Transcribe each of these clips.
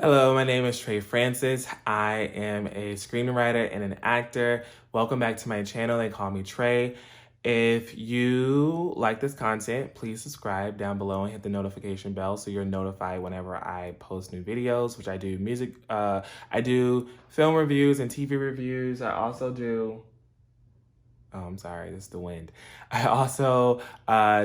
Hello, my name is Trey Francis. I am a screenwriter and an actor. Welcome back to my channel. They call me Trey. If you like this content, please subscribe down below and hit the notification bell so you're notified whenever I post new videos, which I do I do film reviews and TV reviews. I also do I'm sorry, this is the wind. I also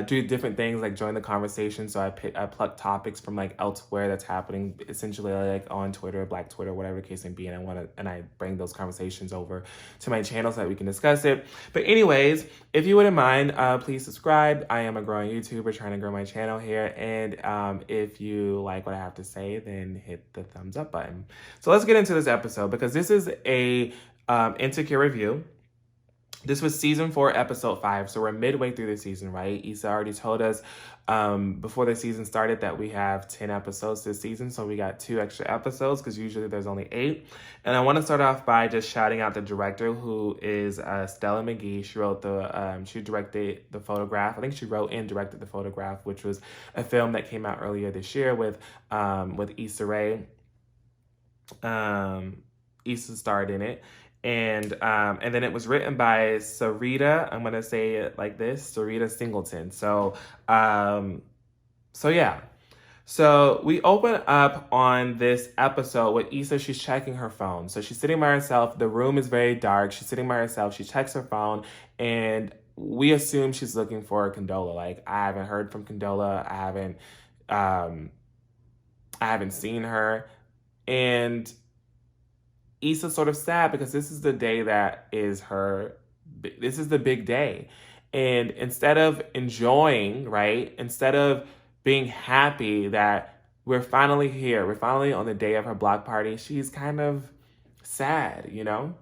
do different things like join the conversation. So I pluck topics from like elsewhere that's happening, essentially like on Twitter, Black Twitter, whatever the case may be, and I bring those conversations over to my channel so that we can discuss it. But anyways, if you wouldn't mind, please subscribe. I am a growing YouTuber trying to grow my channel here, and if you like what I have to say, then hit the thumbs up button. So let's get into this episode because this is a Insecure review. This was season 4, episode 5. So we're midway through the season, right? Issa already told us before the season started that we have 10 episodes this season. So we got 2 extra episodes because usually there's only 8. And I want to start off by just shouting out the director, who is Stella McGee. She wrote she directed The Photograph. I think she wrote and directed The Photograph, which was a film that came out earlier this year with Issa Rae. Issa starred in it. And then it was written by Sarita. I'm gonna say it like this, Sarita Singleton. So yeah. So we open up on this episode with Issa. She's checking her phone. So she's sitting by herself. The room is very dark. She's sitting by herself. She checks her phone, and we assume she's looking for Condola. Like, I haven't heard from Condola. I haven't seen her, and Issa's sort of sad because this is the day that is this is the big day. And instead of enjoying, right, instead of being happy that we're finally here, we're finally on the day of her block party, she's kind of sad, you know?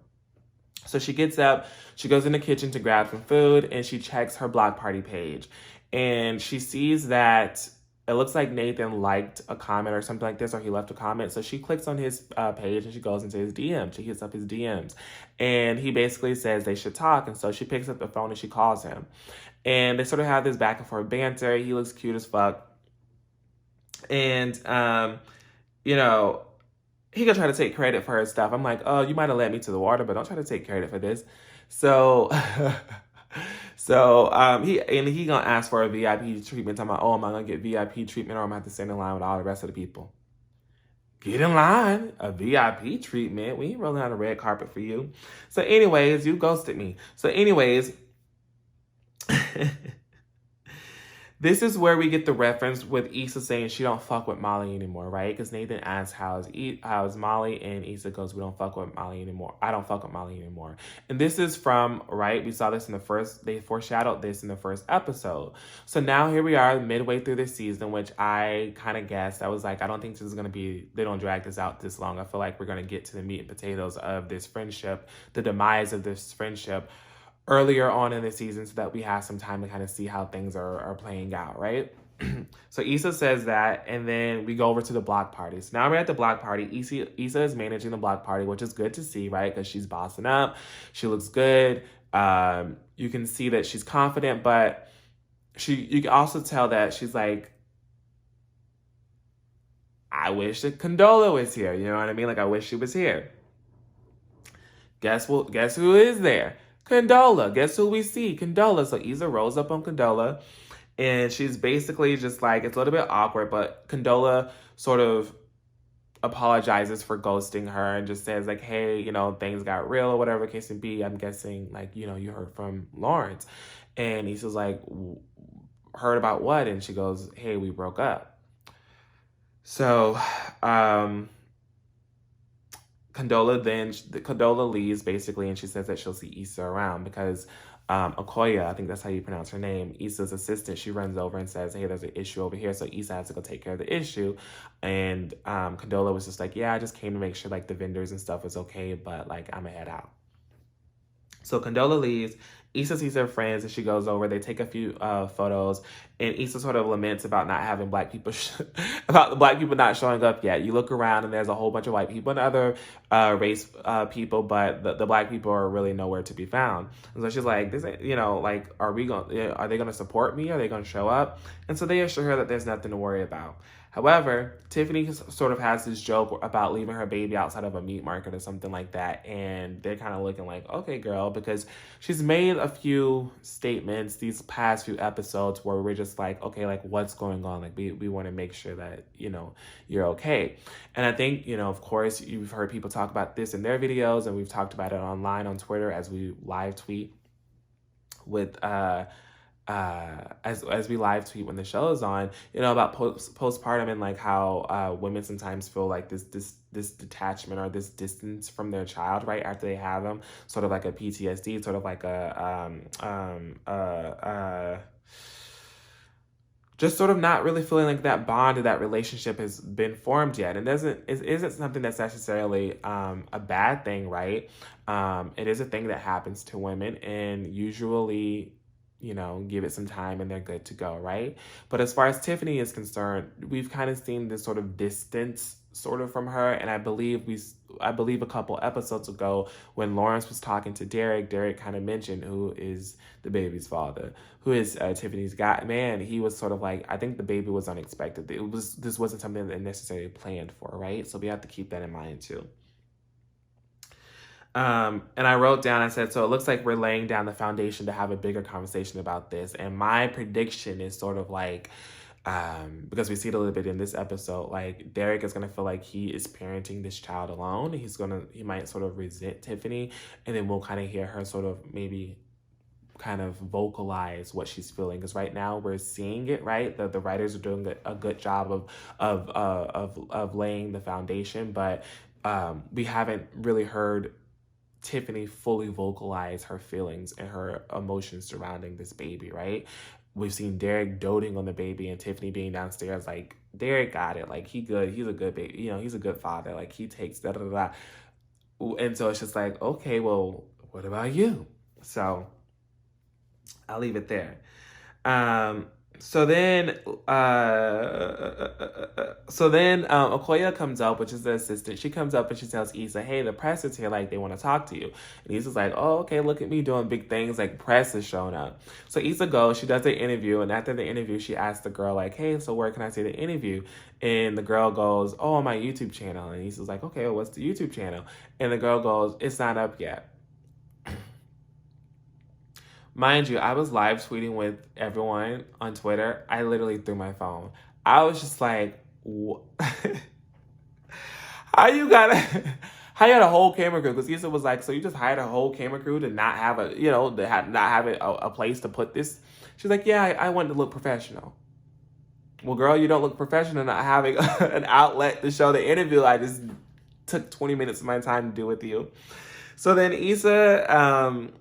So she gets up, she goes in the kitchen to grab some food, and she checks her block party page. And she sees that it looks like Nathan liked a comment or something like this, or he left a comment. So she clicks on his page and she goes into his DMs. She hits up his DMs. And he basically says they should talk. And so she picks up the phone and she calls him. And they sort of have this back and forth banter. He looks cute as fuck. And, you know, he could try to take credit for her stuff. I'm like, oh, you might have led me to the water, but don't try to take credit for this. So... he gonna ask for a VIP treatment. Talking about, oh, am I gonna get VIP treatment, or am I have to stand in line with all the rest of the people? Get in line. A VIP treatment. We ain't rolling out a red carpet for you. So anyways, you ghosted me. So anyways, this is where we get the reference with Issa saying she don't fuck with Molly anymore, right? Because Nathan asks, how is Molly? And Issa goes, we don't fuck with Molly anymore. I don't fuck with Molly anymore. And this is from, right? We saw this they foreshadowed this in the first episode. So now here we are midway through this season, which I kind of guessed. I was like, I don't think this is going to be, they don't drag this out this long. I feel like we're going to get to the meat and potatoes of this friendship, the demise of this friendship, earlier on in the season, so that we have some time to kind of see how things are playing out, right? So Issa says that, and then we go over to the block party. So now we're at the block party. Issa is managing the block party, which is good to see, right? Because she's bossing up. She looks good. You can see that she's confident, but you can also tell that she's like, I wish that Condola was here. You know what I mean? Like, I wish she was here. Guess who is there? Condola. Guess who we see? Condola. So Issa rolls up on Condola, and she's basically just like, it's a little bit awkward, but Condola sort of apologizes for ghosting her and just says like, hey, you know, things got real or whatever the case may be. I'm guessing, like, you know, you heard from Lawrence. And Issa's like, heard about what? And she goes, hey, we broke up. So, Condola leaves basically, and she says that she'll see Issa around because Okoye, I think that's how you pronounce her name, Issa's assistant, she runs over and says, hey, there's an issue over here. So Issa has to go take care of the issue. And Condola was just like, yeah, I just came to make sure like the vendors and stuff is okay, but like I'm gonna head out. So Condola leaves. Issa sees her friends and she goes over. They take a few photos, and Issa sort of laments about not having black people, about the black people not showing up yet. You look around and there's a whole bunch of white people and other race people, but the black people are really nowhere to be found. And so she's like, this, you know, like, are they going to support me? Are they going to show up? And so they assure her that there's nothing to worry about. However, Tiffany sort of has this joke about leaving her baby outside of a meat market or something like that. And they're kind of looking like, okay, girl, because she's made a few statements these past few episodes where we're just like, okay, like what's going on? Like we want to make sure that, you're okay. And I think, of course, you've heard people talk about this in their videos, and we've talked about it online on Twitter as we live tweet with as we live tweet when the show is on, about postpartum, and like how women sometimes feel like this detachment or this distance from their child right after they have them, sort of like a PTSD, sort of like just sort of not really feeling like that bond or that relationship has been formed yet. And it isn't something that's necessarily a bad thing, right? It is a thing that happens to women, and usually, give it some time and they're good to go, right? But as far as Tiffany is concerned, we've kind of seen this sort of distance sort of from her. And I believe a couple episodes ago when Lawrence was talking to Derek kind of mentioned who is the baby's father, who is Tiffany's guy. Man, he was sort of like, I think the baby was unexpected. This wasn't something that necessarily planned for, right? So we have to keep that in mind too. And I wrote down, I said, so it looks like we're laying down the foundation to have a bigger conversation about this. And my prediction is sort of like, because we see it a little bit in this episode, like Derek is going to feel like he is parenting this child alone. He might sort of resent Tiffany, and then we'll kind of hear her sort of maybe kind of vocalize what she's feeling. Because right now we're seeing it, right? The writers are doing a good job of laying the foundation, but we haven't really heard Tiffany fully vocalize her feelings and her emotions surrounding this baby, right? We've seen Derek doting on the baby and Tiffany being downstairs like, Derek got it. Like, he's a good baby. He's a good father. Like, he takes da-da-da-da. And so it's just like, okay, well, what about you? So I'll leave it there. So then Okoye comes up, which is the assistant. She comes up and she tells Issa, hey, the press is here, like they want to talk to you. And Issa's like, oh, okay, look at me doing big things, like press is showing up. So Issa goes, she does the interview, and after the interview, she asks the girl, like, hey, so where can I see the interview? And the girl goes, oh, on my YouTube channel. And Issa's like, okay, well, what's the YouTube channel? And the girl goes, it's not up yet. Mind you, I was live tweeting with everyone on Twitter. I literally threw my phone. I was just like, how you got a whole camera crew? Because Issa was like, so you just hired a whole camera crew to not have a place to put this? She's like, yeah, I wanted to look professional. Well, girl, you don't look professional not having an outlet to show the interview I just took 20 minutes of my time to do with you. So then Issa,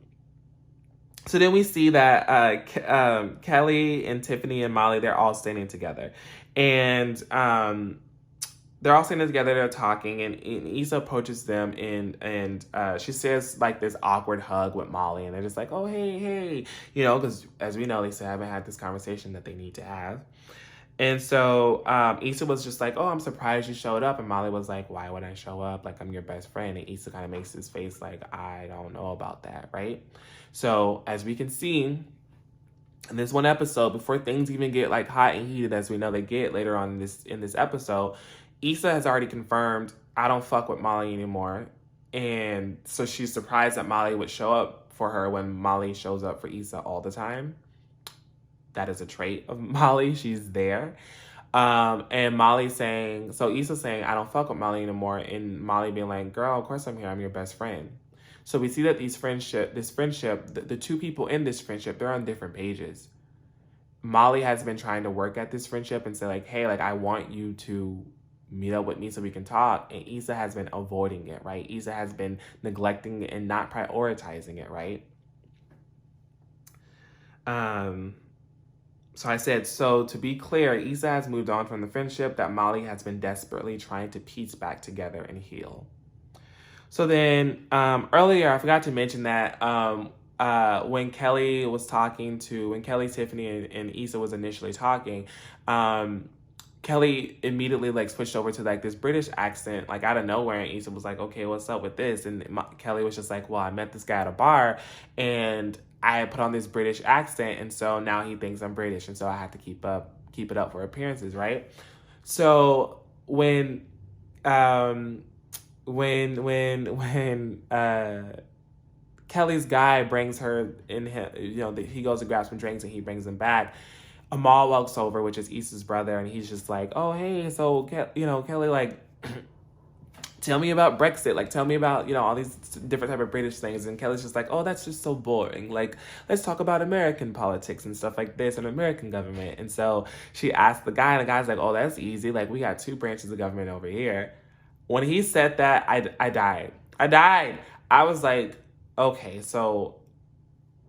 so then we see that Kelly and Tiffany and Molly, they're all standing together. And they're all standing together, they're talking, and Issa approaches them and she says like this awkward hug with Molly, and they're just like, oh, hey, because as we know, they still haven't had this conversation that they need to have. And so Issa was just like, oh, I'm surprised you showed up. And Molly was like, why would I show up? Like, I'm your best friend. And Issa kind of makes his face like, I don't know about that, right? So as we can see in this one episode, before things even get like hot and heated, as we know they get later on in this episode, Issa has already confirmed, I don't fuck with Molly anymore. And so she's surprised that Molly would show up for her when Molly shows up for Issa all the time. That is a trait of Molly. She's there. And Molly saying, so Issa saying, I don't fuck with Molly anymore. And Molly being like, girl, of course I'm here. I'm your best friend. So we see that this friendship, the two people in this friendship, they're on different pages. Molly has been trying to work at this friendship and say like, hey, like I want you to meet up with me so we can talk. And Issa has been avoiding it, right? Issa has been neglecting it and not prioritizing it, right? So I said, so to be clear, Issa has moved on from the friendship that Molly has been desperately trying to piece back together and heal. So then earlier, I forgot to mention that when Kelly, Tiffany, and Issa was initially talking, Kelly immediately like switched over to like this British accent, like out of nowhere. And Issa was like, okay, what's up with this? And Kelly was just like, well, I met this guy at a bar and I put on this British accent. And so now he thinks I'm British. And so I have to keep it up for appearances, right? So um, when Kelly's guy brings her in, he goes to grab some drinks and he brings them back. Amal walks over, which is Issa's brother, and he's just like, "Oh, hey, so Kelly, like, tell me about Brexit. Like, tell me about all these different type of British things." And Kelly's just like, "Oh, that's just so boring. Like, let's talk about American politics and stuff like this and American government." And so she asked the guy, and the guy's like, "Oh, that's easy. Like, we got two branches of government over here." When he said that, I died. I died. I was like, okay, so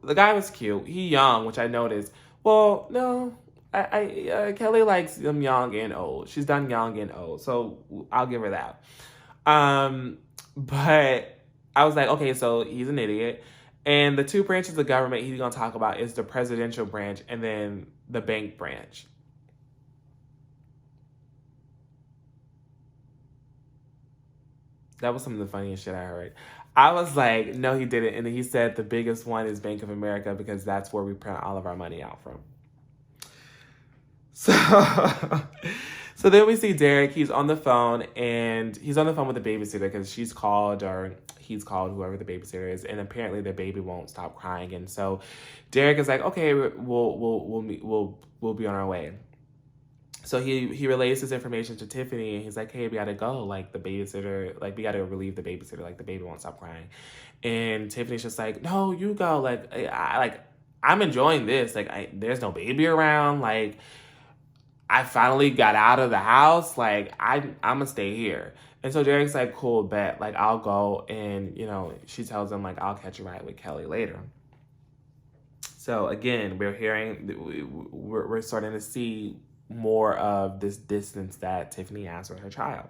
the guy was cute. He young, which I noticed. Well, no, Kelly likes them young and old. She's done young and old, so I'll give her that. But I was like, okay, so he's an idiot. And the two branches of government he's gonna talk about is the presidential branch and then the bank branch. That was some of the funniest shit I heard. I was like, no, he didn't. And then he said the biggest one is Bank of America because that's where we print all of our money out from. So, so then we see Derek. He's on the phone, and he's on the phone with the babysitter because she's called, or he's called, whoever the babysitter is, and apparently the baby won't stop crying. And so Derek is like, okay, we'll be on our way. So he relays his information to Tiffany, and he's like, hey, we gotta go. Like, the babysitter, like, we gotta relieve the babysitter. Like, the baby won't stop crying. And Tiffany's just like, no, you go. Like, I'm enjoying this. Like, there's no baby around. Like, I finally got out of the house. Like, I'm gonna stay here. And so Derek's like, cool, bet. Like, I'll go. And, she tells him, like, I'll catch a ride with Kelly later. So, again, we're starting to see more of this distance that Tiffany has with her child.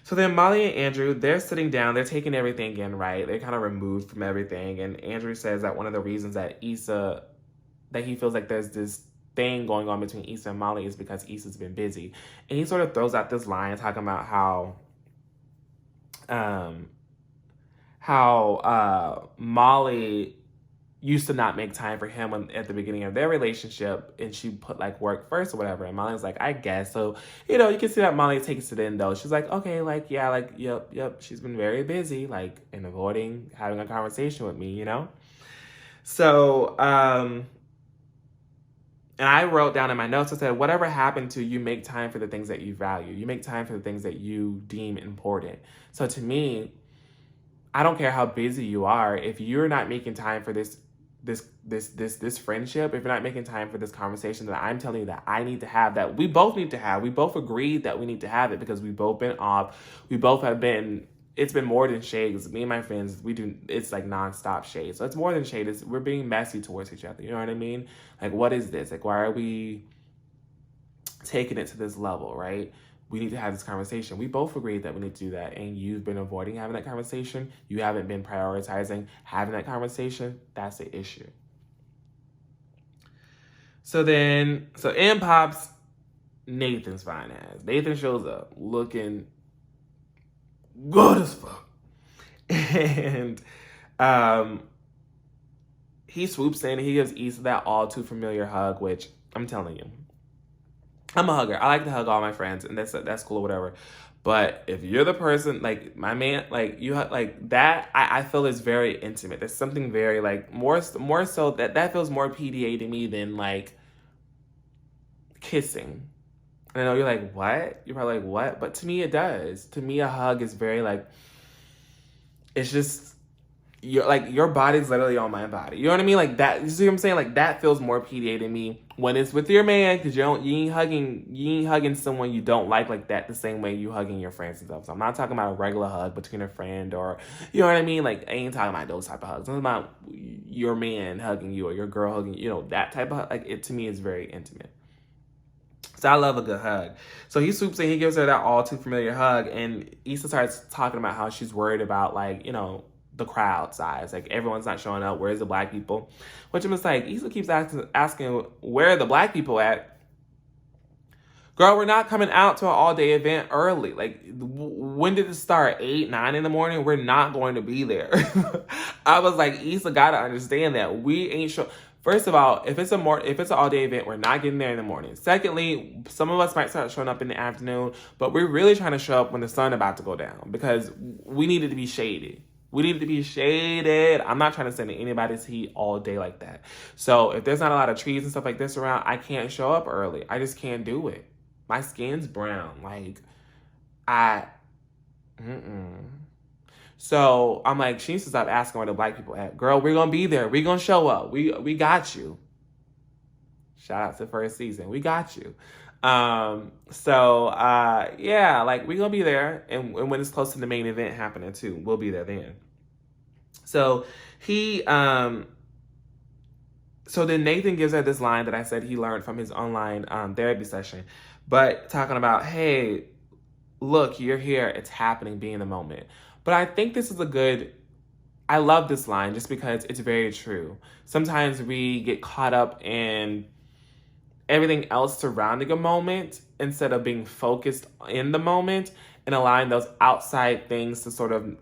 So then Molly and Andrew, they're sitting down, they're taking everything in, right? They're kind of removed from everything. And Andrew says that one of the reasons that he feels like there's this thing going on between Issa and Molly is because Issa's been busy. And he sort of throws out this line talking about how Molly used to not make time for him at the beginning of their relationship, and she put like work first or whatever. And Molly's like, I guess. So, you can see that Molly takes it in though. She's like, okay, like, yeah, like, yep. She's been very busy, like, and avoiding having a conversation with me, So, and I wrote down in my notes, I said, whatever happened to you make time for the things that you value. You make time for the things that you deem important. So to me, I don't care how busy you are. If you're not making time for this friendship, if you're not making time for this conversation that I'm telling you that I need to have, that we both need to have, we both agreed that we need to have it because we've both been off. We both have been, it's been more than shades. Me and my friends, it's like nonstop shade. So it's more than shade. We're being messy towards each other. You know what I mean? Like, what is this? Like, why are we taking it to this level, right? We need to have this conversation. We both agreed that we need to do that. And you've been avoiding having that conversation. You haven't been prioritizing having that conversation. That's the issue. So in pops Nathan's fine ass. Nathan shows up looking good as fuck. And he swoops in and he gives Issa that all too familiar hug, which I'm telling you, I'm a hugger. I like to hug all my friends, and that's cool or whatever. But if you're the person, like my man, like you like that, I feel is very intimate. There's something very like more so that feels more PDA to me than like kissing. And I know you're like, what? You're probably like, what? But to me, it does. To me, a hug is very like, it's just, your body's literally on my body. You know what I mean? Like that, you see what I'm saying? Like that feels more PDA to me when it's with your man, because you ain't hugging someone you don't like that the same way you hugging your friends and stuff. So I'm not talking about a regular hug between a friend or, you know what I mean? Like I ain't talking about those type of hugs. I'm talking about your man hugging you or your girl hugging you, that type of hug. Like it to me is very intimate. So I love a good hug. So he swoops in, he gives her that all too familiar hug, and Issa starts talking about how she's worried about like, the crowd size. Like everyone's not showing up. Where's the black people? Which I'm just like, Issa keeps asking where are the black people at? Girl, we're not coming out to an all-day event early. Like, when did it start? 8, 9 in the morning? We're not going to be there. I was like, Issa gotta understand that we ain't sure. First of all, if it's an all day event, we're not getting there in the morning. Secondly, some of us might start showing up in the afternoon, but we're really trying to show up when the sun about to go down because we need it to be shaded. We need it to be shaded. I'm not trying to send anybody's heat all day like that. So if there's not a lot of trees and stuff like this around, I can't show up early. I just can't do it. My skin's brown. Like, So I'm like, she needs to stop asking where the black people at. Girl, we're going to be there. We're going to show up. We got you. Shout out to first season. We got you. Yeah, like we're going to be there. And when it's close to the main event happening too, we'll be there then. So so then Nathan gives her this line that I said he learned from his online therapy session, but talking about, hey, look, you're here. It's happening. Be in the moment. But I think this is I love this line just because it's very true. Sometimes we get caught up in everything else surrounding a moment instead of being focused in the moment and allowing those outside things to sort of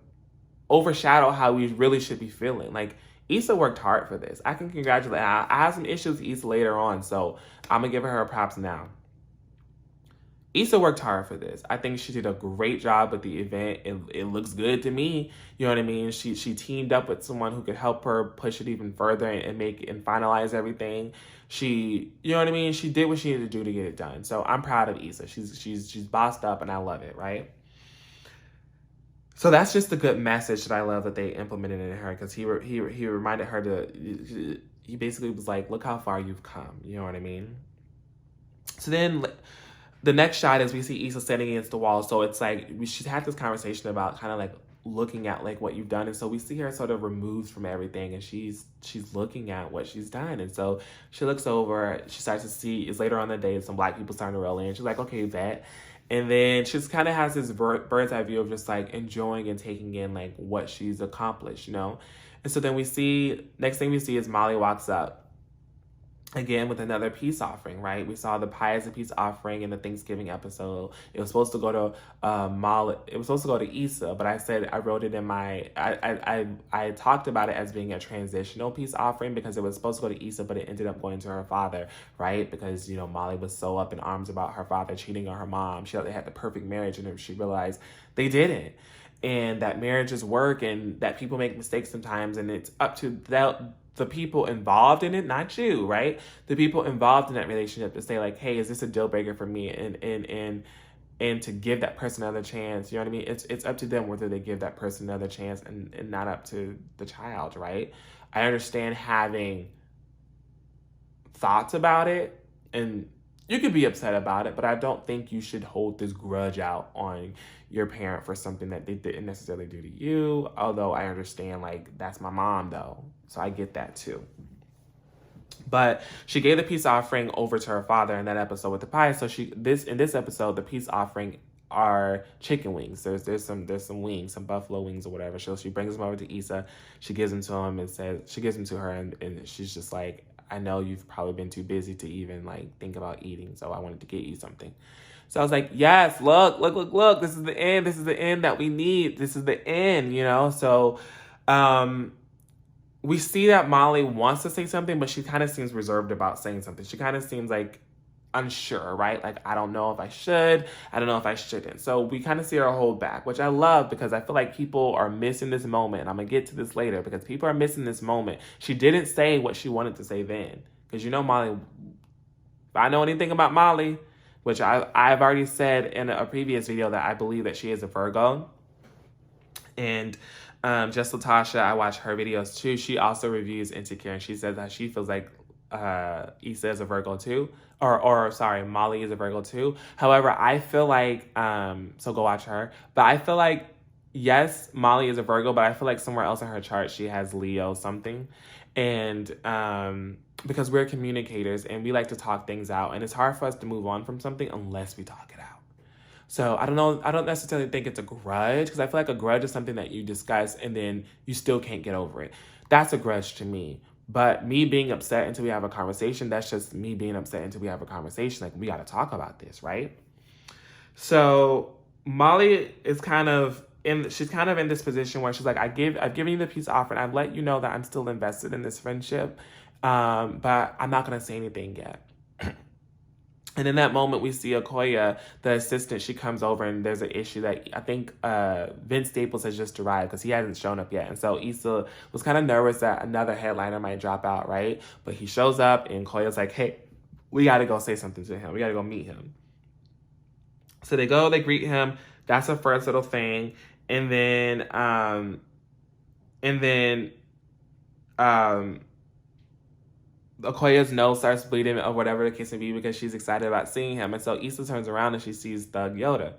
overshadow how we really should be feeling. Like, Issa worked hard for this. I can congratulate her. I have some issues with Issa later on, so I'm going to give her props now. Issa worked hard for this. I think she did a great job with the event. It looks good to me. You know what I mean? She teamed up with someone who could help her push it even further and finalize everything. You know what I mean? She did what she needed to do to get it done. So I'm proud of Issa. She's bossed up and I love it, right? So that's just a good message that I love that they implemented in her, because he reminded her he basically was like, look how far you've come. You know what I mean? So then the next shot is we see Issa standing against the wall. So it's like she's had this conversation about kind of like looking at like what you've done. And so we see her sort of removed from everything, and she's looking at what she's done. And so she looks over, she starts to see, it's later on in the day, some black people starting to roll in. She's like, okay, that. And then she just kind of has this bird's eye view of just like enjoying and taking in like what she's accomplished, you know? And so then next thing we see is Molly walks up again with another peace offering, right? We saw the pie as a peace offering in the Thanksgiving episode. It was supposed to go to Molly. It was supposed to go to Issa, but I wrote it in I talked about it as being a transitional peace offering because it was supposed to go to Issa, but it ended up going to her father, right? Because, you know, Molly was so up in arms about her father cheating on her mom. She thought they had the perfect marriage, and she realized they didn't. And that marriages work, and that people make mistakes sometimes, and it's up to the people involved in it, not you, right? The people involved in that relationship to say like, hey, is this a deal breaker for me? And to give that person another chance, you know what I mean? It's up to them whether they give that person another chance and not up to the child, right? I understand having thoughts about it, and you could be upset about it, but I don't think you should hold this grudge out on your parent for something that they didn't necessarily do to you. Although I understand, like, that's my mom though. So I get that too. But she gave the peace offering over to her father in that episode with the pie. So in this episode, the peace offering are chicken wings. There's some wings, some buffalo wings or whatever. So she brings them over to Issa. She gives them to him and she gives them to her, and she's just like, I know you've probably been too busy to even like think about eating, so I wanted to get you something. So I was like, yes, look. This is the end. This is the end that we need. This is the end, you know? So we see that Molly wants to say something, but she kind of seems reserved about saying something. She kind of seems like unsure, right? Like, I don't know if I should. I don't know if I shouldn't. So we kind of see her hold back, which I love because I feel like people are missing this moment. And I'm going to get to this later because people are missing this moment. She didn't say what she wanted to say then. Because you know Molly, if I know anything about Molly, which I've already said in a previous video that I believe that she is a Virgo. And just Latasha, I watch her videos too. She also reviews Insecure, and she says that she feels like Issa is a Virgo too. Sorry, Molly is a Virgo too. However, I feel like, so go watch her. But I feel like, yes, Molly is a Virgo, but I feel like somewhere else in her chart, she has Leo something. And because we're communicators and we like to talk things out, and it's hard for us to move on from something unless we talk it out. So I don't know. I don't necessarily think it's a grudge, because I feel like a grudge is something that you discuss and then you still can't get over it. That's a grudge to me. But me being upset until we have a conversation, that's just me being upset until we have a conversation. Like, we got to talk about this, right? So Molly is she's kind of in this position where she's like, I've given you the peace offer, and I've let you know that I'm still invested in this friendship. But I'm not going to say anything yet. And in that moment, we see Okoye, the assistant. She comes over, and there's an issue that I think Vince Staples has just arrived because he hasn't shown up yet. And so Issa was kind of nervous that another headliner might drop out, right? But he shows up, and Okoye's like, hey, we got to go say something to him. We got to go meet him. So they go, they greet him. That's the first little thing. And then Okoye's nose starts bleeding or whatever the case may be because she's excited about seeing him. And so Issa turns around and she sees Thug Yoda,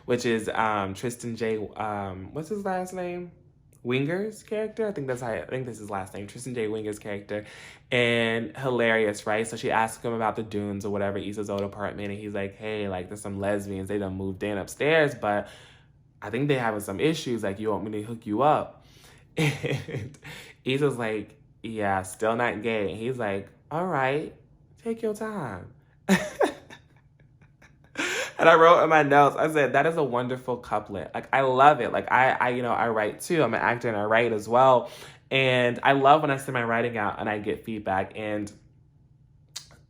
which is Tristan J. What's his last name? Winger's character? I think that's his last name. Tristan J. Winger's character. And hilarious, right? So she asks him about the dunes or whatever, Issa's old apartment. And he's like, hey, like there's some lesbians. They done moved in upstairs, but I think they having some issues. Like, you want me to hook you up? And Issa's like, yeah, still not gay. And he's like, all right, take your time. And I wrote in my notes, I said, that is a wonderful couplet. Like, I love it. Like, I write too. I'm an actor and I write as well. And I love when I send my writing out and I get feedback and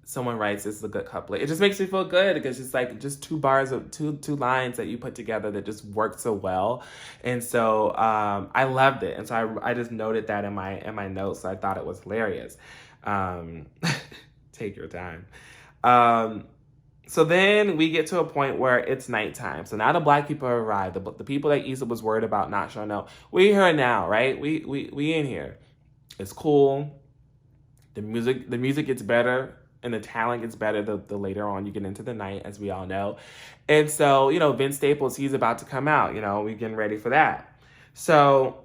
someone writes, this is a good couplet. It just makes me feel good because it's like just two lines that you put together that just work so well. And so I loved it. And so I just noted that in my notes. So I thought it was hilarious. Take your time. So then we get to a point where it's nighttime. So now the black people have arrived. The people that Issa was worried about not showing up. We're here now, right? We in here. It's cool. The music gets better. And the talent gets better the later on you get into the night, as we all know. And so, Vince Staples, he's about to come out. We're getting ready for that. So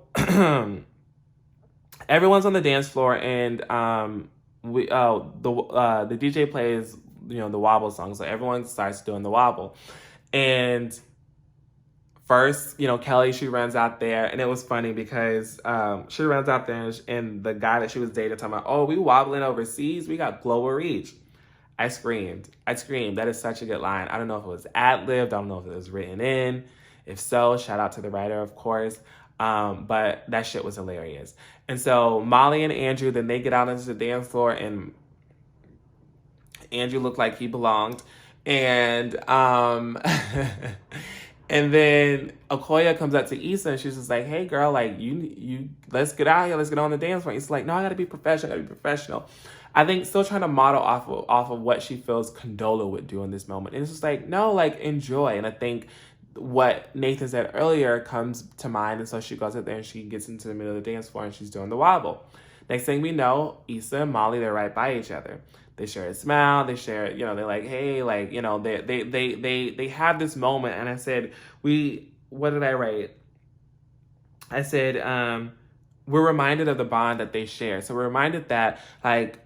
everyone's on the dance floor, and the DJ plays, the wobble song. So everyone starts doing the wobble. And first, Kelly, she runs out there, and it was funny because she runs out there, and the guy that she was dating talking about, oh, we wobbling overseas, we got global reach. I screamed. That is such a good line. I don't know if it was ad-libbed. I don't know if it was written in. If so, shout out to the writer, of course. But that shit was hilarious. And so Molly and Andrew, then they get out into the dance floor, and Andrew looked like he belonged. And and then Okoye comes up to Issa, and she's just like, hey, girl, like, you let's get out here. Let's get on the dance floor. It's like, no, I got to be professional. I think still trying to model off of what she feels Condola would do in this moment. And it's just like, no, like, enjoy. And I think what Nathan said earlier comes to mind. And so she goes up there and she gets into the middle of the dance floor and she's doing the wobble. Next thing we know, Issa and Molly, they're right by each other. They share a smile. They share, they're like, hey, like, they have this moment. And I said, what did I write? I said, we're reminded of the bond that they share. So we're reminded that, like,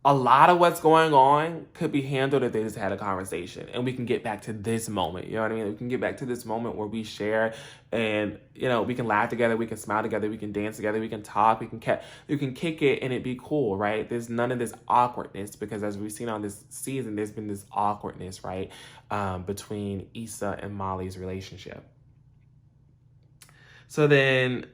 a lot of what's going on could be handled if they just had a conversation, and we can get back to this moment. You know what I mean? We can get back to this moment where we share, and we can laugh together, we can smile together, we can dance together, we can talk, we can kick it, and it be cool, right? There's none of this awkwardness, because as we've seen on this season, there's been this awkwardness, right, between Issa and Molly's relationship. So then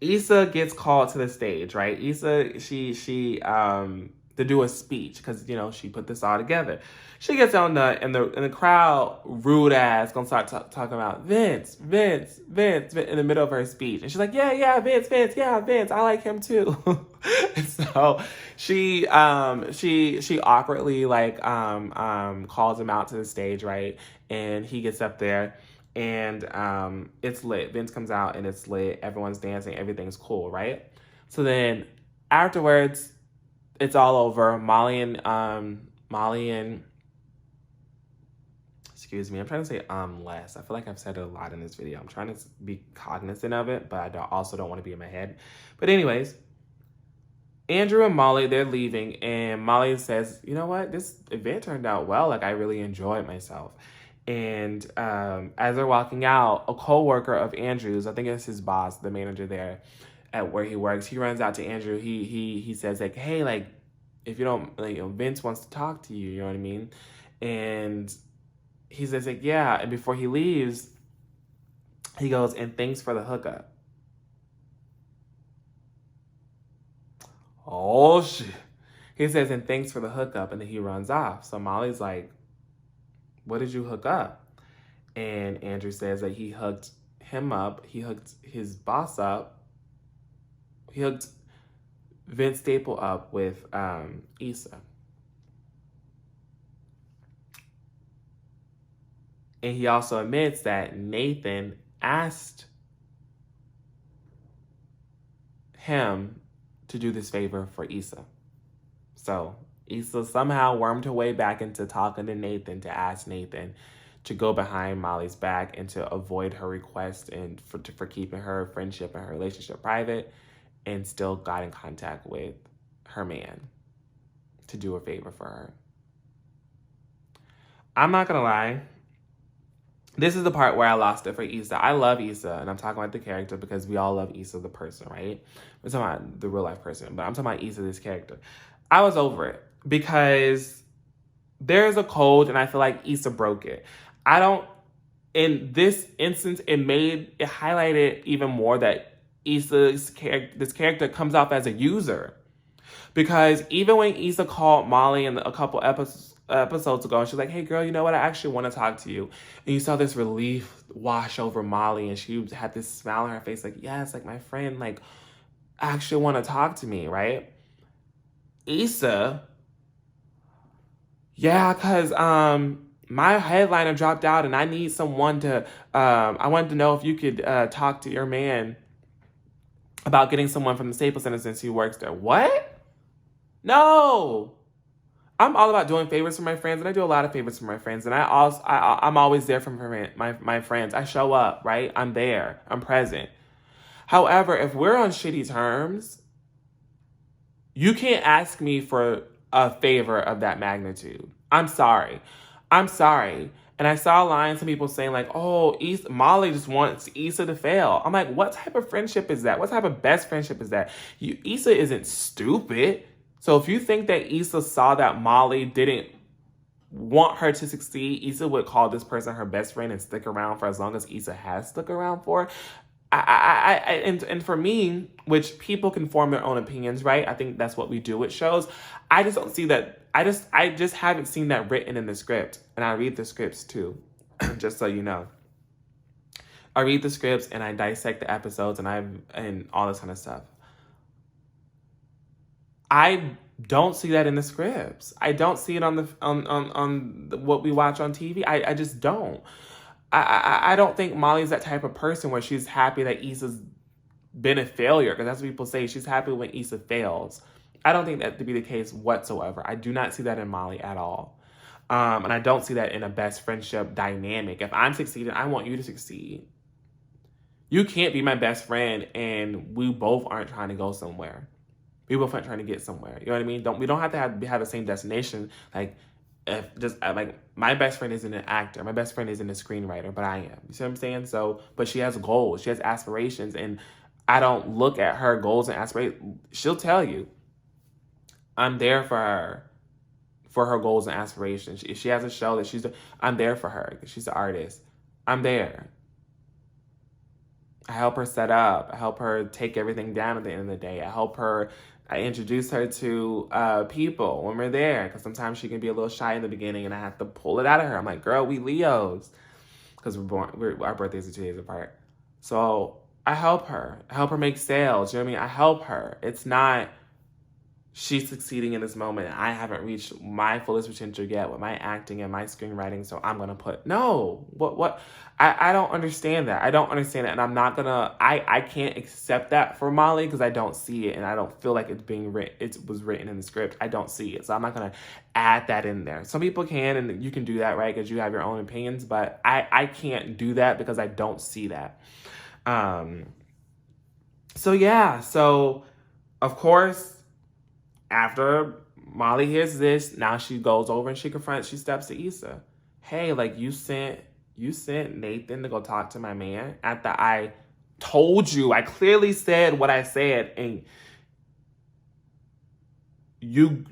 Issa gets called to the stage, right? Issa, she to do a speech because she put this all together. She gets on and the crowd, rude ass, gonna start talking about Vince in the middle of her speech, and she's like, yeah, Vince, I like him too. And so she awkwardly calls him out to the stage, right? And he gets up there. And it's lit. Vince comes out and it's lit. Everyone's dancing. Everything's cool, right? So then afterwards, it's all over. Molly and excuse me, I'm trying to say less. I feel like I've said it a lot in this video. I'm trying to be cognizant of it, but I also don't want to be in my head. But anyways, Andrew and Molly, they're leaving, and Molly says, you know what? This event turned out well. Like, I really enjoyed myself. And as they're walking out, a co-worker of Andrew's, I think it's his boss, the manager there at where he works, he runs out to Andrew. He says, like, hey, like, if you don't, like, Vince wants to talk to you, you know what I mean? And he says, like, yeah. And before he leaves, he goes, and thanks for the hookup. Oh, shit. He says, and thanks for the hookup. And then he runs off. So Molly's like, what did you hook up? And Andrew says that he hooked him up. He hooked his boss up. He hooked Vince Staple up with Issa. And he also admits that Nathan asked him to do this favor for Issa. So Issa somehow wormed her way back into talking to Nathan to ask Nathan to go behind Molly's back and to avoid her request and for keeping her friendship and her relationship private, and still got in contact with her man to do a favor for her. I'm not gonna lie. This is the part where I lost it for Issa. I love Issa, and I'm talking about the character because we all love Issa, the person, right? We're talking about the real life person, but I'm talking about Issa, this character. I was over it because there's a code, and I feel like Issa broke it. In this instance, it highlighted even more that Issa's this character comes off as a user. Because even when Issa called Molly in a couple episodes ago, and she's like, hey girl, you know what? I actually want to talk to you. And you saw this relief wash over Molly, and she had this smile on her face, like, yes, like my friend, like, actually want to talk to me, right? Issa, yeah, because my headliner dropped out and I need someone to, I wanted to know if you could talk to your man about getting someone from the Staples Center since he works there. What? No. I'm all about doing favors for my friends, and I do a lot of favors for my friends, and I'm always there for my friends. I show up, right? I'm there. I'm present. However, if we're on shitty terms, you can't ask me for a favor of that magnitude. I'm sorry. And I saw lines, some people saying like, oh, Molly just wants Issa to fail. I'm like, what type of friendship is that? What type of best friendship is that? Issa isn't stupid. So if you think that Issa saw that Molly didn't want her to succeed, Issa would call this person her best friend and stick around for as long as Issa has stuck around for. And for me, which people can form their own opinions, right? I think that's what we do with shows. I just don't see that. I just haven't seen that written in the script. And I read the scripts too, just so you know. I read the scripts and I dissect the episodes and all this kind of stuff. I don't see that in the scripts. I don't see it on what we watch on TV. I just don't. I don't think Molly's that type of person where she's happy that Issa's been a failure, because that's what people say. She's happy when Issa fails. I don't think that to be the case whatsoever. I do not see that in Molly at all. And I don't see that in a best friendship dynamic. If I'm succeeding, I want you to succeed. You can't be my best friend and we both aren't trying to go somewhere. We both aren't trying to get somewhere. You know what I mean? We don't have to have the same destination. Like, my best friend isn't an actor. My best friend isn't a screenwriter, but I am. You see what I'm saying? So, but she has goals. She has aspirations, and I don't look at her goals and aspirations. She'll tell you, I'm there for her goals and aspirations. If she has a show that I'm there for her. She's an artist. I'm there. I help her set up. I help her take everything down at the end of the day. I introduce her to people when we're there, because sometimes she can be a little shy in the beginning and I have to pull it out of her. I'm like, girl, we Leos, because our birthdays are 2 days apart. So I help her make sales. You know what I mean? I help her. It's not she's succeeding in this moment and I haven't reached my fullest potential yet with my acting and my screenwriting, so I'm gonna what I don't understand that. I don't understand it, and I'm not gonna I can't accept that for Molly because I don't see it, and I don't feel like it's being written. It was written in the script. I don't see it, so I'm not gonna add that in there. Some people can, and you can do that, right? Because you have your own opinions, but I can't do that because I don't see that. So of course, after Molly hears this, now she goes over and she steps to Issa. Hey, like, you sent Nathan to go talk to my man after I told you, I clearly said what I said, and you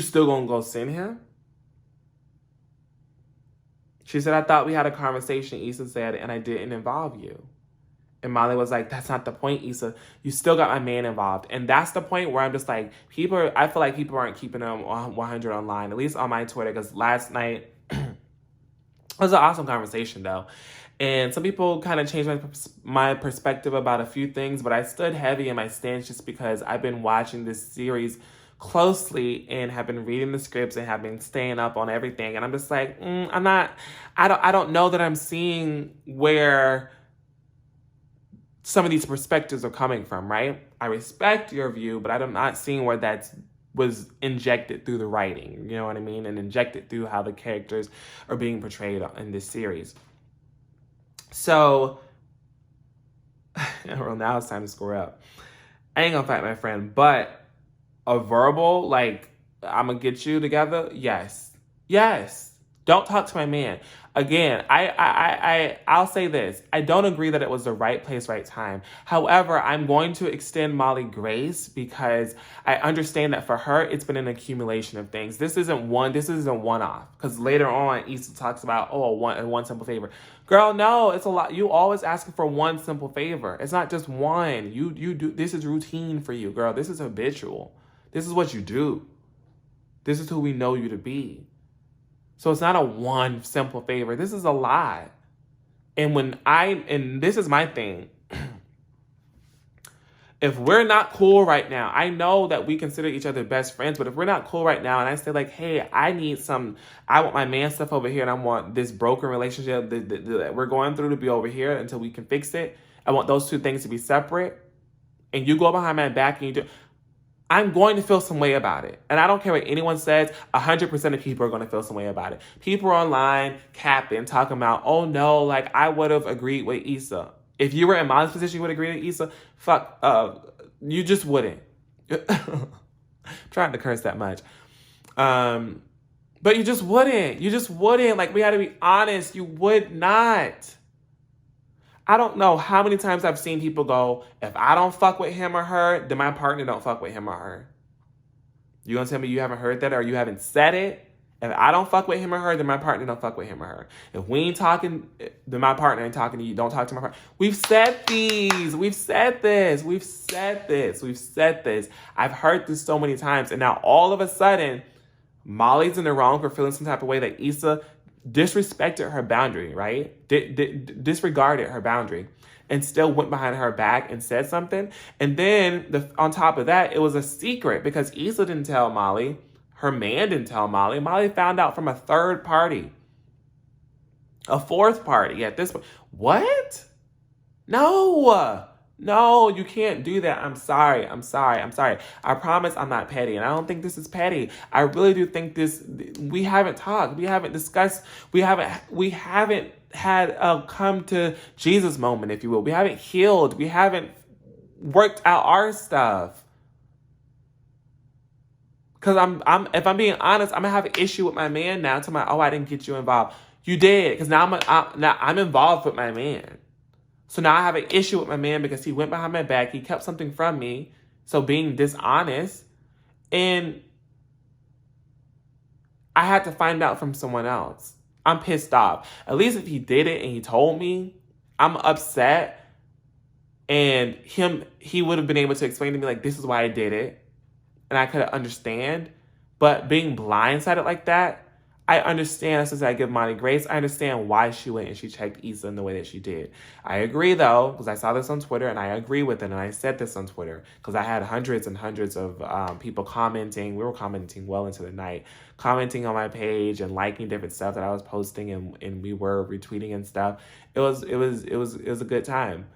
still gonna go send him? She said, I thought we had a conversation, Issa said, and I didn't involve you. And Molly was like, that's not the point, Issa. You still got my man involved. And that's the point where I'm just like, I feel like people aren't keeping them 100 online, at least on my Twitter, because last night, it was an awesome conversation, though. And some people kind of changed my perspective about a few things, but I stood heavy in my stance just because I've been watching this series closely and have been reading the scripts and have been staying up on everything. And I'm just like, I don't know that I'm seeing where some of these perspectives are coming from, right? I respect your view, but I'm not seeing where that was injected through the writing, you know what I mean? And injected through how the characters are being portrayed in this series. So, well, now it's time to score up. I ain't gonna fight my friend, but a verbal, like, I'm gonna get you together, yes. Yes. Don't talk to my man. Again, I'll say this. I don't agree that it was the right place, right time. However, I'm going to extend Molly grace because I understand that for her, it's been an accumulation of things. This isn't one-off. Because later on, Issa talks about, one simple favor. Girl, no, it's a lot. You always asking for one simple favor. It's not just one. You do. This is routine for you, girl. This is habitual. This is what you do. This is who we know you to be. So it's not a one simple favor. This is a lot. And this is my thing. If we're not cool right now, I know that we consider each other best friends, but if we're not cool right now and I say like, hey, I want my man stuff over here and I want this broken relationship that we're going through to be over here until we can fix it. I want those two things to be separate. And you go behind my back and you do, I'm going to feel some way about it. And I don't care what anyone says, 100% of people are going to feel some way about it. People are online capping, talking about, oh no, like I would have agreed with Issa. If you were in Molly's position, you would agree with Issa? You just wouldn't. I'm trying to curse that much. But you just wouldn't. You just wouldn't. Like, we had to be honest. You would not. I don't know how many times I've seen people go, if I don't fuck with him or her, then my partner don't fuck with him or her. You gonna tell me you haven't heard that or you haven't said it? If I don't fuck with him or her, then my partner don't fuck with him or her. If we ain't talking, then my partner ain't talking to you. Don't talk to my partner. We've said these. We've said this. We've said this. We've said this. I've heard this so many times. And now all of a sudden, Molly's in the wrong for feeling some type of way that Issa disrespected her boundary, right? Disregarded her boundary and still went behind her back and said something. And then on top of that, it was a secret because Issa didn't tell Molly. Her man didn't tell Molly. Molly found out from a third party. A fourth party at this point. What? No, you can't do that. I'm sorry. I promise I'm not petty. And I don't think this is petty. I really do think we haven't talked. We haven't discussed. We haven't had a come to Jesus moment, if you will. We haven't healed. We haven't worked out our stuff. Because if I'm being honest, I'm going to have an issue with my man now. I didn't get you involved. You did. Because now I'm involved with my man. So now I have an issue with my man because he went behind my back. He kept something from me. So being dishonest. And I had to find out from someone else. I'm pissed off. At least if he did it and he told me, I'm upset. And he would have been able to explain to me, like, this is why I did it. And I could understand. But being blindsided like that, I understand. Since I give Molly grace, I understand why she went and she checked Issa in the way that she did. I agree, though, because I saw this on Twitter, and I agree with it, and I said this on Twitter, because I had hundreds and hundreds of people commenting. We were commenting well into the night, commenting on my page and liking different stuff that I was posting, and we were retweeting and stuff. It was a good time.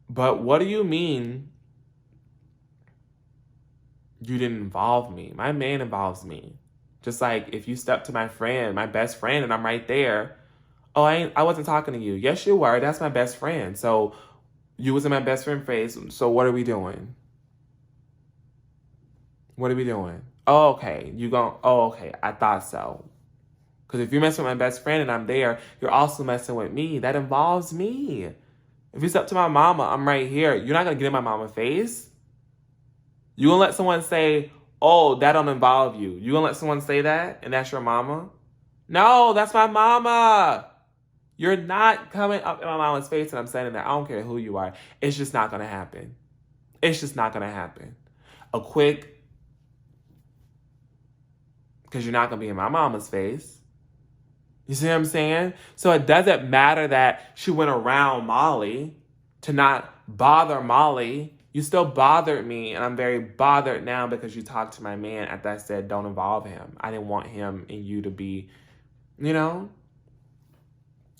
But what do you mean you didn't involve me? My man involves me. Just like if you step to my friend, my best friend, and I'm right there. Oh, I wasn't talking to you. Yes, you were. That's my best friend. So you was in my best friend phase. So what are we doing? What are we doing? Oh, okay. Oh, okay. I thought so. Because if you're messing with my best friend and I'm there, you're also messing with me. That involves me. If you step to my mama, I'm right here. You're not going to get in my mama's face. You gonna let someone say, oh, that don't involve you. You gonna let someone say that and that's your mama? No, that's my mama. You're not coming up in my mama's face and I'm saying that I don't care who you are. It's just not going to happen. It's just not going to happen. A quick, because you're not going to be in my mama's face. You see what I'm saying? So it doesn't matter that she went around Molly to not bother Molly. You still bothered me, and I'm very bothered now because you talked to my man after I said don't involve him. I didn't want him and you to be, you know?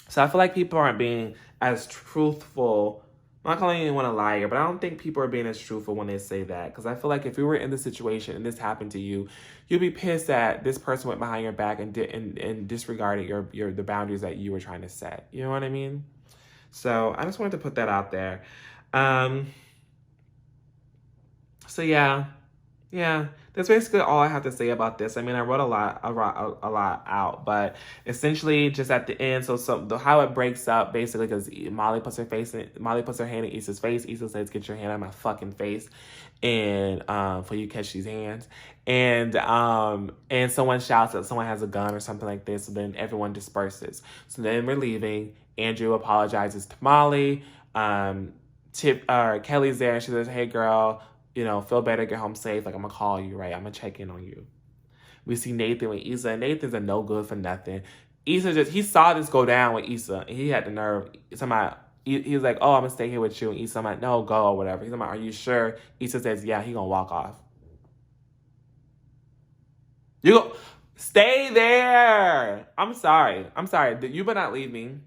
So I feel like people aren't being as truthful. I'm not calling anyone a liar, but I don't think people are being as truthful when they say that. Because I feel like if we were in this situation and this happened to you, you'd be pissed that this person went behind your back and disregarded the boundaries that you were trying to set. You know what I mean? So I just wanted to put that out there. So yeah, that's basically all I have to say about this. I mean, I wrote a lot out, but essentially, just at the end, how it breaks up, basically, because Molly puts her hand in Issa's face. Issa says, "Get your hand out of my fucking face," and for you catch these hands, and someone shouts that someone has a gun or something like this. So then everyone disperses. So then we're leaving. Andrew apologizes to Molly. Kelly's there, and she says, "Hey, girl. Feel better, get home safe. Like, I'm gonna call you, right? I'm gonna check in on you." We see Nathan with Issa, and Nathan's a no good for nothing. Issa he saw this go down with Issa, and he had the nerve. He was like, "Oh, I'm gonna stay here with you." And Issa, I'm like, "No, go," or whatever. He's like, "Are you sure?" Issa says, "Yeah," he gonna walk off. You go, stay there. I'm sorry. You better not leave me.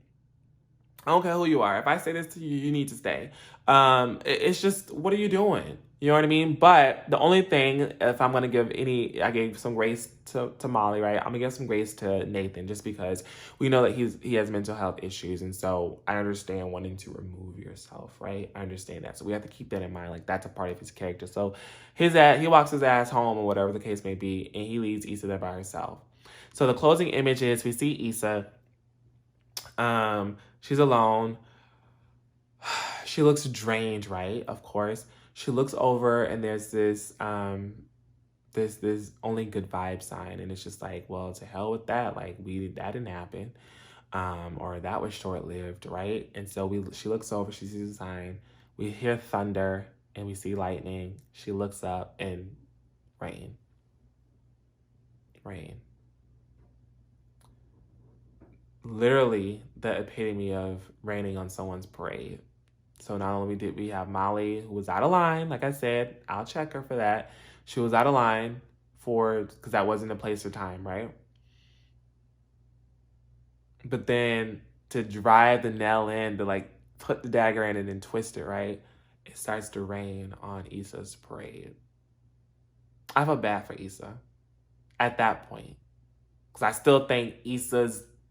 I don't care who you are. If I say this to you, you need to stay. It's just, what are you doing? You know what I mean? But the only thing, if I'm going to give I gave some grace to Molly, right? I'm going to give some grace to Nathan just because we know that he has mental health issues. And so I understand wanting to remove yourself, right? I understand that. So we have to keep that in mind. Like, that's a part of his character. So he walks his ass home or whatever the case may be, and he leaves Issa there by herself. So the closing image is we see Issa. She's alone. She looks drained, right? Of course. She looks over and there's this only good vibe sign, and it's just like, well, to hell with that. Like, that didn't happen. Or that was short-lived, right? And so she looks over, she sees the sign. We hear thunder and we see lightning. She looks up and rain. Literally the epitome of raining on someone's parade. So not only did we have Molly, who was out of line, like I said, I'll check her for that. She was out of line because that wasn't the place or time, right? But then to drive the nail in, to like put the dagger in and then twist it, right? It starts to rain on Issa's parade. I feel bad for Issa at that point. Because I still think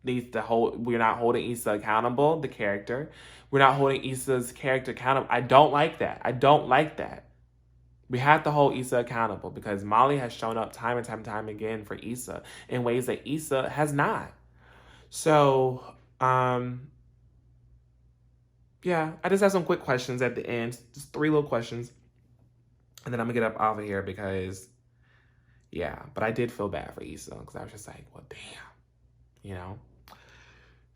we're not holding Issa accountable, the character. We're not holding Issa's character accountable. I don't like that. We have to hold Issa accountable because Molly has shown up time and time again for Issa in ways that Issa has not. So, yeah, I just have some quick questions at the end. Just 3 little questions. And then I'm going to get up out of here because, yeah. But I did feel bad for Issa because I was just like, well, damn.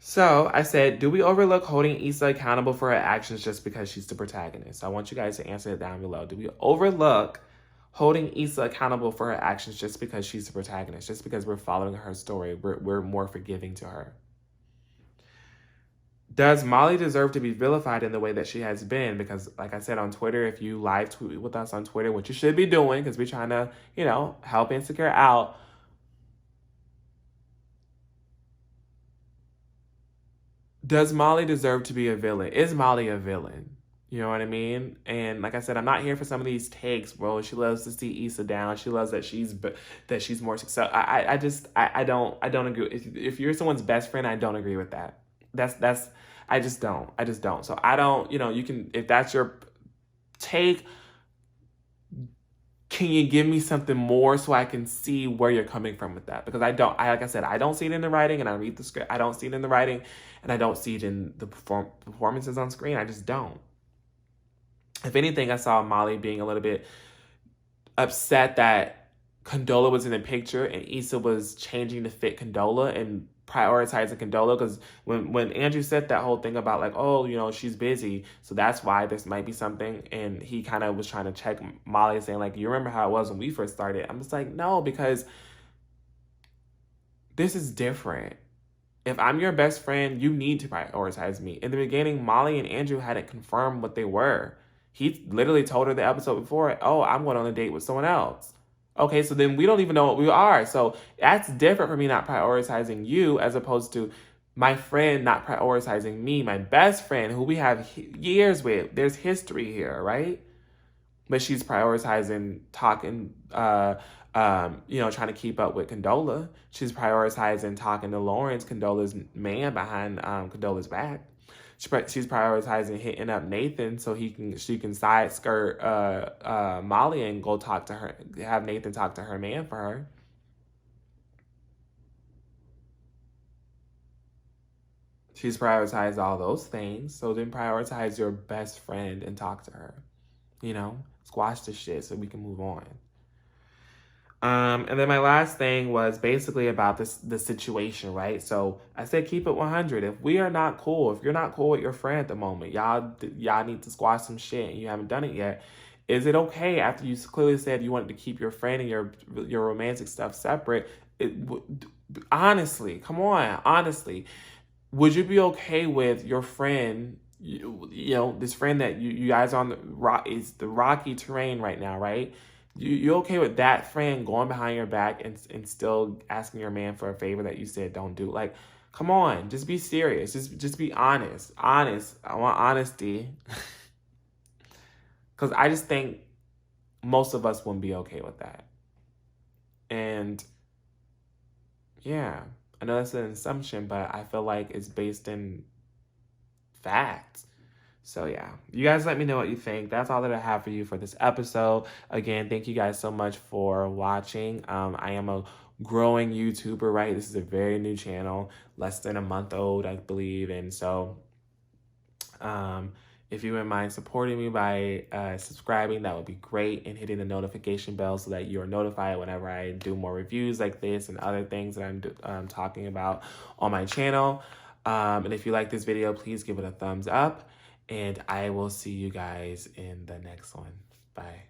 So I said, do we overlook holding Issa accountable for her actions just because she's the protagonist? So I want you guys to answer it down below. Do we overlook holding Issa accountable for her actions just because she's the protagonist, just because we're following her story? We're more forgiving to her. Does Molly deserve to be vilified in the way that she has been? Because, like I said on Twitter, if you live tweet with us on Twitter, which you should be doing because we're trying to, help Insecure out. Does Molly deserve to be a villain? Is Molly a villain? You know what I mean? And like I said, I'm not here for some of these takes, bro. She loves to see Issa down. She loves that she's more successful. I don't agree. If you're someone's best friend, I don't agree with that. I just don't. So I don't, you can, if that's your take, can you give me something more so I can see where you're coming from with that? Because like I said, I don't see it in the writing, and I read the script. I don't see it in the writing, and I don't see it in the performances on screen. I just don't. If anything, I saw Molly being a little bit upset that Condola was in the picture and Issa was changing to fit Condola and prioritizing Condola, because when Andrew said that whole thing about like, oh, you know, she's busy, so that's why this might be something, and he kind of was trying to check Molly, saying like, you remember how it was when we first started? I'm just like, no, because this is different. If I'm your best friend, you need to prioritize me. In the beginning, Molly and Andrew hadn't confirmed what they were. He literally told her the episode before, oh, I'm going on a date with someone else. Okay, so then we don't even know what we are. So that's different for me not prioritizing you, as opposed to my friend not prioritizing me, my best friend who we have years with. There's history here, right? But she's prioritizing talking, you know, trying to keep up with Condola. She's prioritizing talking to Lawrence, Condola's man behind Condola's back. She's prioritizing hitting up Nathan so she can side skirt Molly and go talk to her, have Nathan talk to her man for her. She's prioritized all those things, so then prioritize your best friend and talk to her. You know, squash the shit so we can move on. And then my last thing was basically about the situation, right? So I said keep it 100. If we are not cool, if you're not cool with your friend at the moment, y'all need to squash some shit and you haven't done it yet. Is it okay after you clearly said you wanted to keep your friend and your romantic stuff separate? Honestly, come on, honestly, would you be okay with your friend, you know, this friend that you guys are on the rock, is the rocky terrain right now, right? You okay with that friend going behind your back and still asking your man for a favor that you said don't do? Like, come on, just be serious. Just be honest. Honest. I want honesty. Because I just think most of us wouldn't be okay with that. And yeah, I know that's an assumption, but I feel like it's based in facts. So yeah, you guys let me know what you think. That's all that I have for you for this episode. Again, thank you guys so much for watching. I am a growing YouTuber, right? This is a very new channel, less than a month old, I believe. And so if you wouldn't mind supporting me by subscribing, that would be great, and hitting the notification bell so that you are notified whenever I do more reviews like this and other things that I'm talking about on my channel. And if you like this video, please give it a thumbs up. And I will see you guys in the next one. Bye.